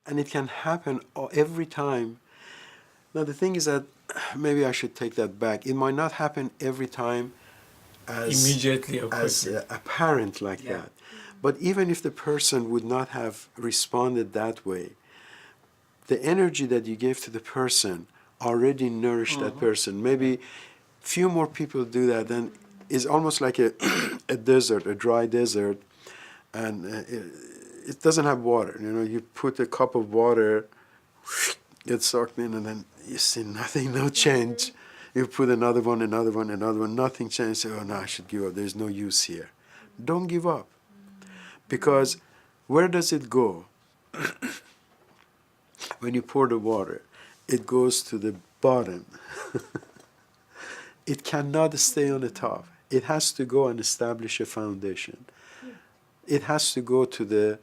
And it can happen every time. Now the thing is that maybe I should take that back. It might not happen every time immediately or as quickly. apparent like Yeah. that. But even if the person would not have responded that way, the energy that you gave to the person already nourished that person. Maybe few more people do that, then it's almost like a, a desert, a dry desert, and it doesn't have water. You know, you put a cup of water, gets sucked in, and then you see nothing, no change. You put another one, another one, another one, nothing changed. Oh no, I should give up. There's no use here. Don't give up, because where does it go? When you pour the water, it goes to the bottom. It cannot stay on the top. It has to go and establish a foundation. It has to go to the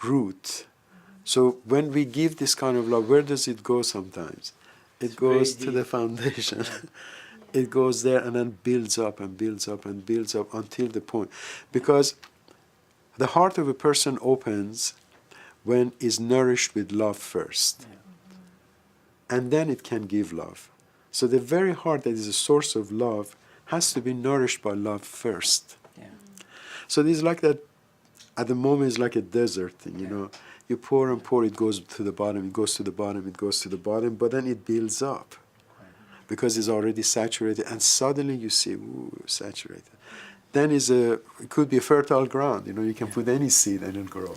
root. So when we give this kind of love, where does it go sometimes? It goes to the foundation. It goes there and then builds up and builds up and builds up until the point. Because the heart of a person opens when is nourished with love first. And then it can give love. So the very heart that is a source of love has to be nourished by love first. Yeah. So this is like that, at the moment, it's like a desert thing, you know. You pour and pour, it goes to the bottom, it goes to the bottom, it goes to the bottom, but then it builds up because it's already saturated, and suddenly you see, ooh, saturated. Then it could be a fertile ground, you know, you can put any seed and it'll grow.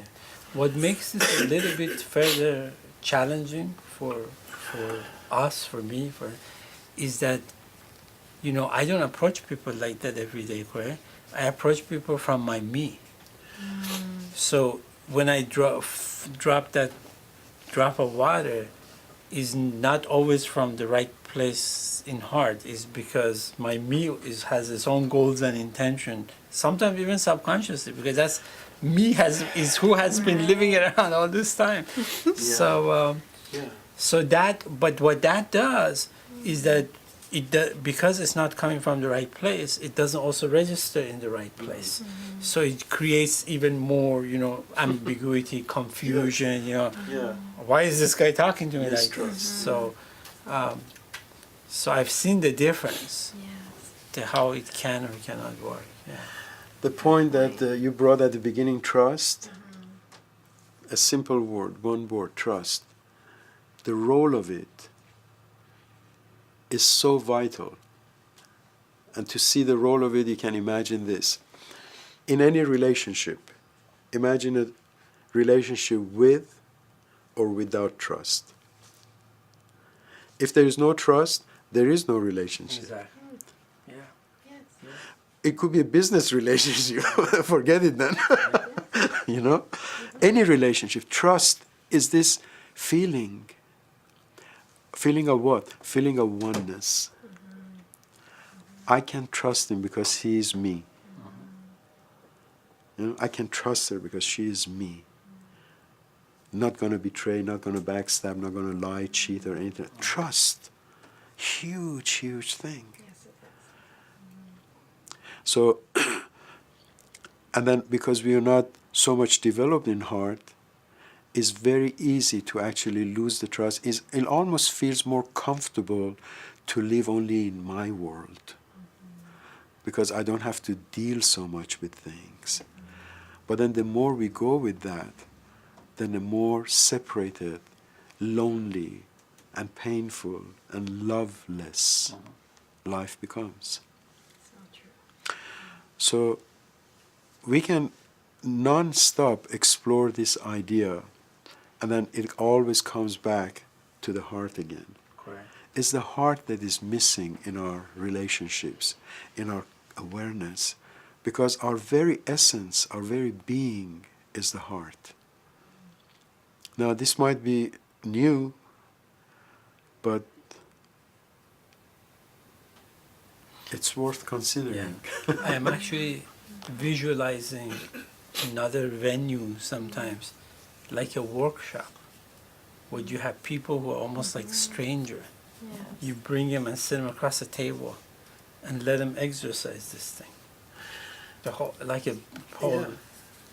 What makes this a little bit further challenging for us, for me, is that, you know, I don't approach people like that every day, correct? I approach people from my me. So when I drop that drop of water, is not always from the right place in heart. Is because my me has its own goals and intention. Sometimes even subconsciously, because that's me is who has been living around all this time. So so that, but what that does is that because it's not coming from the right place, it doesn't also register in the right place. So it creates even more, you know, ambiguity, confusion. You know, why is this guy talking to me like this? So, so I've seen the difference to how it can or cannot work. Yeah. The point that you brought at the beginning, trust, a simple word, one word, trust. The role of it is so vital. And to see the role of it, you can imagine this. In any relationship, imagine a relationship with or without trust. If there is no trust, there is no relationship. Exactly. Yeah. It could be a business relationship. Forget it then. You know? Any relationship. Trust is this feeling. Feeling of what? Feeling of oneness. I can trust him because he is me. You know, I can trust her because she is me. Not going to betray, not going to backstab, not going to lie, cheat, or anything. Trust. Huge, huge thing. So, and then because we are not so much developed in heart, it's very easy to actually lose the trust. It almost feels more comfortable to live only in my world because I don't have to deal so much with things. But then the more we go with that, then the more separated, lonely, and painful, and loveless life becomes. So we can non-stop explore this idea, and then it always comes back to the heart again. Correct. It's the heart that is missing in our relationships, in our awareness, because our very essence, our very being is the heart. Now this might be new, but it's worth considering. Yeah. I am actually visualizing another venue sometimes, like a workshop, where you have people who are almost like strangers. You bring them and sit them across a table and let them exercise this thing. The whole, like a whole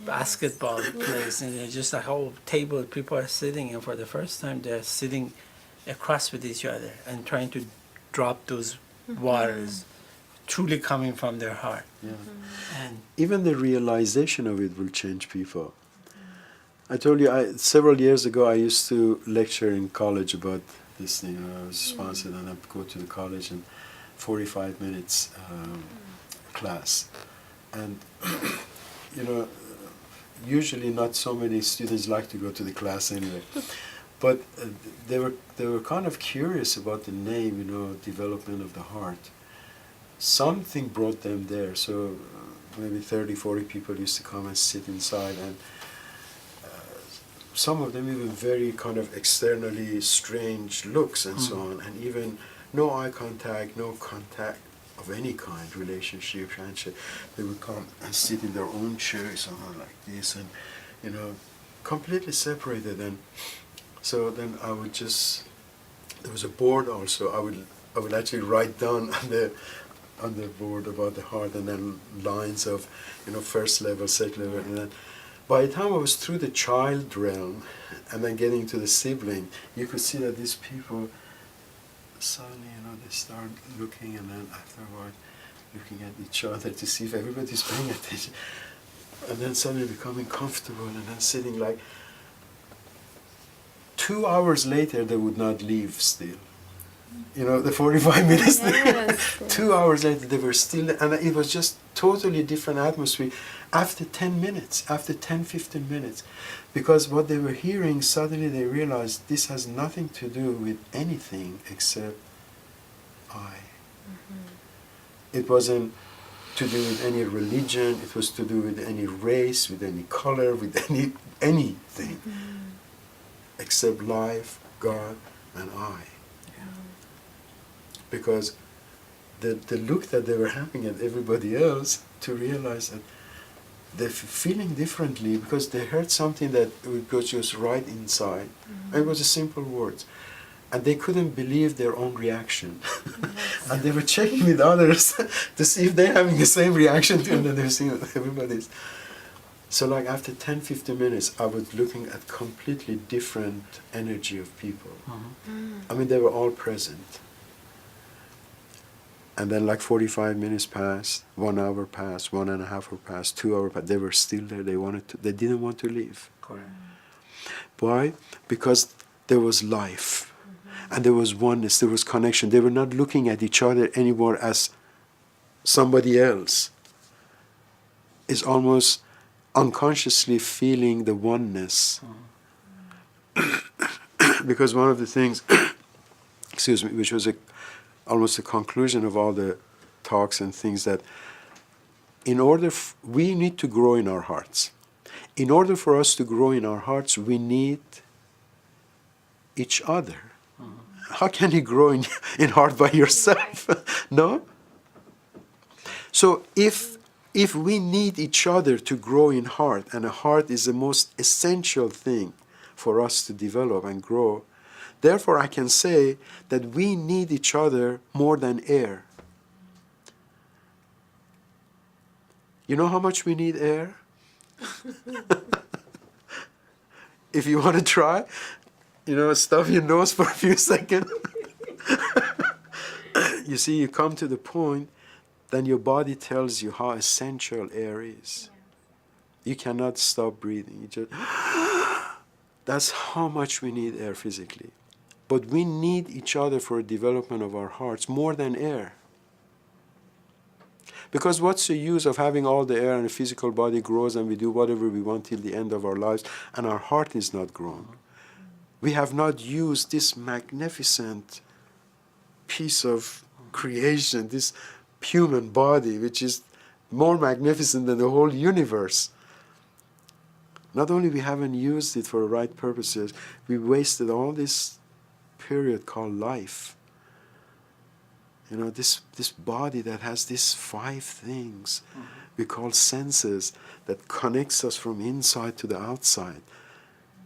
basketball place, and it's just a whole table of people are sitting, and for the first time they're sitting across with each other and trying to drop those waters truly coming from their heart. Yeah. And Even the realization of it will change people. I told you, several years ago, I used to lecture in college about this thing. I was sponsored, and I'd go to the college and 45 minutes class. And, usually not so many students like to go to the class anyway. But they were kind of curious about the name, development of the heart. Something brought them there. So maybe 30, 40 people used to come and sit inside, and some of them even very kind of externally strange looks and so on, and even no eye contact, no contact of any kind, relationship, handshake. They would come and sit in their own chairs, something like this, and completely separated. And so then I would there was a board also. I would actually write down on the board about the heart, and then lines of first level, second level, and then by the time I was through the child realm and then getting to the sibling, you could see that these people suddenly, they start looking, and then afterward looking at each other to see if everybody's paying attention, and then suddenly becoming comfortable, and then sitting like 2 hours later they would not leave still. The 45 minutes, Yes. 2 hours later they were still, and it was just totally different atmosphere after 10 minutes, after 10, 15 minutes. Because what they were hearing, suddenly they realized this has nothing to do with anything except I. It wasn't to do with any religion, it was to do with any race, with any color, with anything except life, God, and I. Because the look that they were having at everybody else, to realize that they're feeling differently because they heard something that was just right inside. And it was a simple words. And they couldn't believe their own reaction. And they were checking with others to see if they're having the same reaction to it, and they were seeing everybody's. So like after 10, 15 minutes, I was looking at completely different energy of people. I mean, they were all present. And then like 45 minutes passed, 1 hour passed, 1.5 hours passed, 2 hours passed. They were still there. They didn't want to leave. correct. Why? Because there was life. And there was oneness, there was connection. They were not looking at each other anymore as somebody else. It's almost unconsciously feeling the oneness. Because one of the things, excuse me, which was almost a conclusion of all the talks and things, that we need to grow in our hearts. In order for us to grow in our hearts, we need each other. How can you grow in heart by yourself? No? So if we need each other to grow in heart, and a heart is the most essential thing for us to develop and grow, therefore I can say that we need each other more than air. You know how much we need air? If you want to try, stuff your nose for a few seconds. You see, you come to the point, then your body tells you how essential air is. You cannot stop breathing. That's how much we need air physically. But we need each other for the development of our hearts more than air. Because what's the use of having all the air and the physical body grows and we do whatever we want till the end of our lives and our heart is not grown? We have not used this magnificent piece of creation, this human body, which is more magnificent than the whole universe. Not only we haven't used it for the right purposes, we wasted all this period called life. This body that has these 5 things we call senses that connects us from inside to the outside.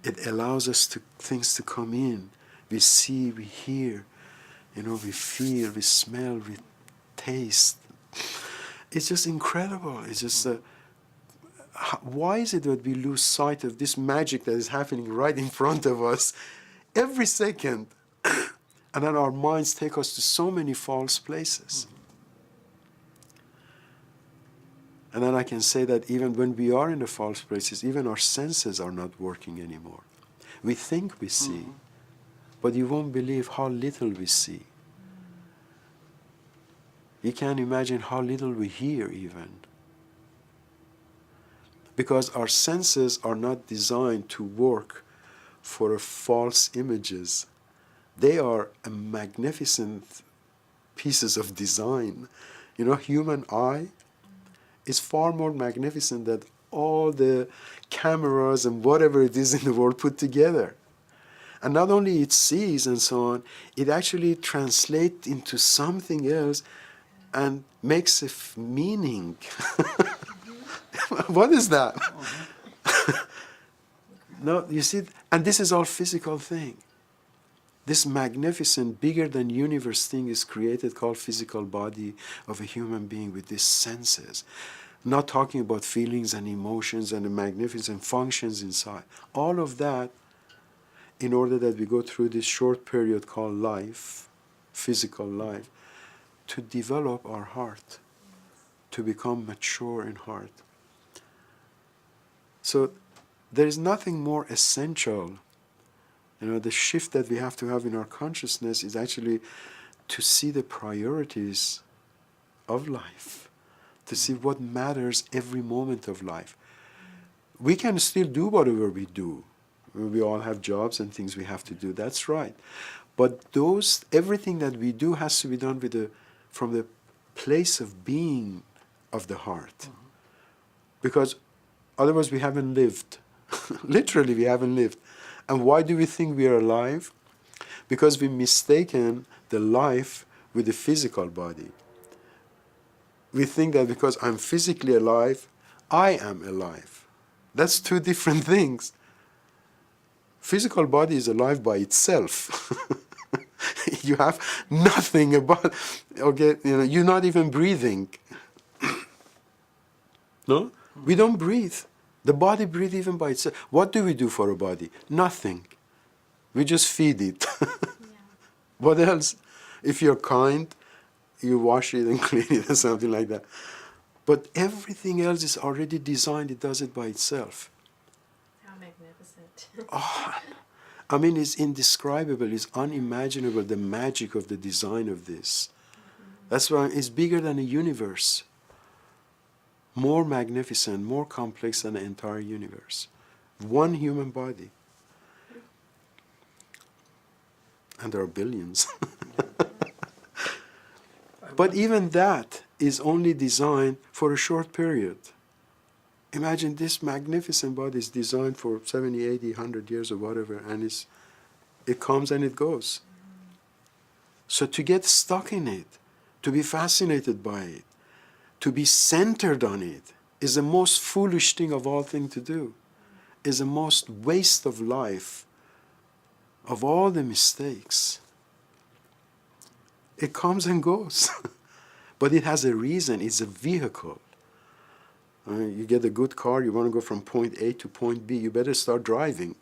It allows us things to come in. We see, we hear, we feel, we smell, we taste. It's just incredible. It's just why is it that we lose sight of this magic that is happening right in front of us every second? And then our minds take us to so many false places. And then I can say that even when we are in the false places, even our senses are not working anymore. We think we see, but you won't believe how little we see. You can't imagine how little we hear even. Because our senses are not designed to work for false images. They are a magnificent pieces of design. You know, human eye is far more magnificent than all the cameras and whatever it is in the world put together. And not only it sees and so on, it actually translates into something else and makes a meaning. What is that? No, you see, and this is all physical thing. This magnificent, bigger than universe thing is created called physical body of a human being with these senses. Not talking about feelings and emotions and the magnificent functions inside. All of that, in order that we go through this short period called life, physical life, to develop our heart, to become mature in heart. So there is nothing more essential. You know, the shift that we have to have in our consciousness is actually to see the priorities of life, to see what matters every moment of life. We can still do whatever we do. We all have jobs and things we have to do, that's right. But everything that we do has to be done from the place of being of the heart. Because otherwise we haven't lived. Literally we haven't lived. And why do we think we are alive? Because we've mistaken the life with the physical body. We think that because I'm physically alive, I am alive. That's two different things. Physical body is alive by itself. You have nothing about, okay, you know, you're not even breathing. No? We don't breathe. The body breathes even by itself. What do we do for a body? Nothing. We just feed it. What else? If you're kind, you wash it and clean it or something like that. But everything else is already designed. It does it by itself. How magnificent. Oh, I mean, it's indescribable. It's unimaginable, the magic of the design of this. That's why it's bigger than a universe. More magnificent, more complex than the entire universe. One human body. And there are billions. But even that is only designed for a short period. Imagine this magnificent body is designed for 70, 80, 100 years or whatever, and it comes and it goes. So to get stuck in it, to be fascinated by it, to be centered on it, is the most foolish thing of all things to do. Is the most waste of life, of all the mistakes. It comes and goes. But it has a reason, it's a vehicle. You get a good car, you want to go from point A to point B, you better start driving.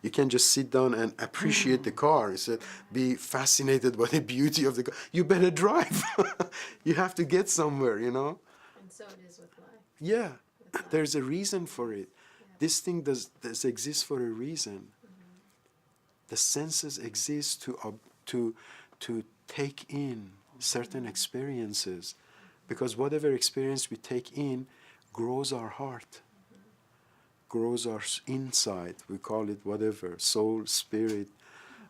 You can't just sit down and appreciate the car. Instead, be fascinated by the beauty of the car. You better drive. You have to get somewhere, you know? And so it is with life. Yeah, there's a reason for it. Yeah. This thing does exist for a reason. The senses exist to take in certain experiences, because whatever experience we take in grows our heart, grows our inside. We call it whatever, soul, spirit,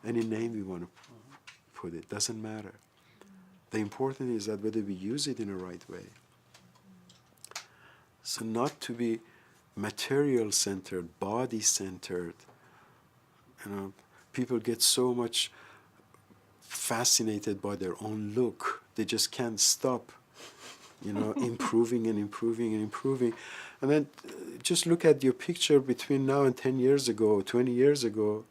any name we want to put it, doesn't matter. The important is that whether we use it in a right way. So not to be material-centered, body-centered. You know, people get so much fascinated by their own look. They just can't stop, you know, improving and improving and improving. And then just look at your picture between now and 10 years ago, 20 years ago,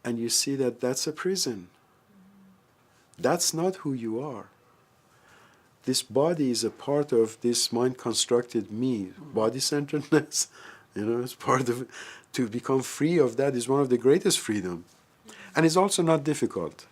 and you see that that's a prison. That's not who you are. this body is a part of this mind-constructed me, body-centeredness. It's part of it. To become free of that is one of the greatest freedom, and it's also not difficult.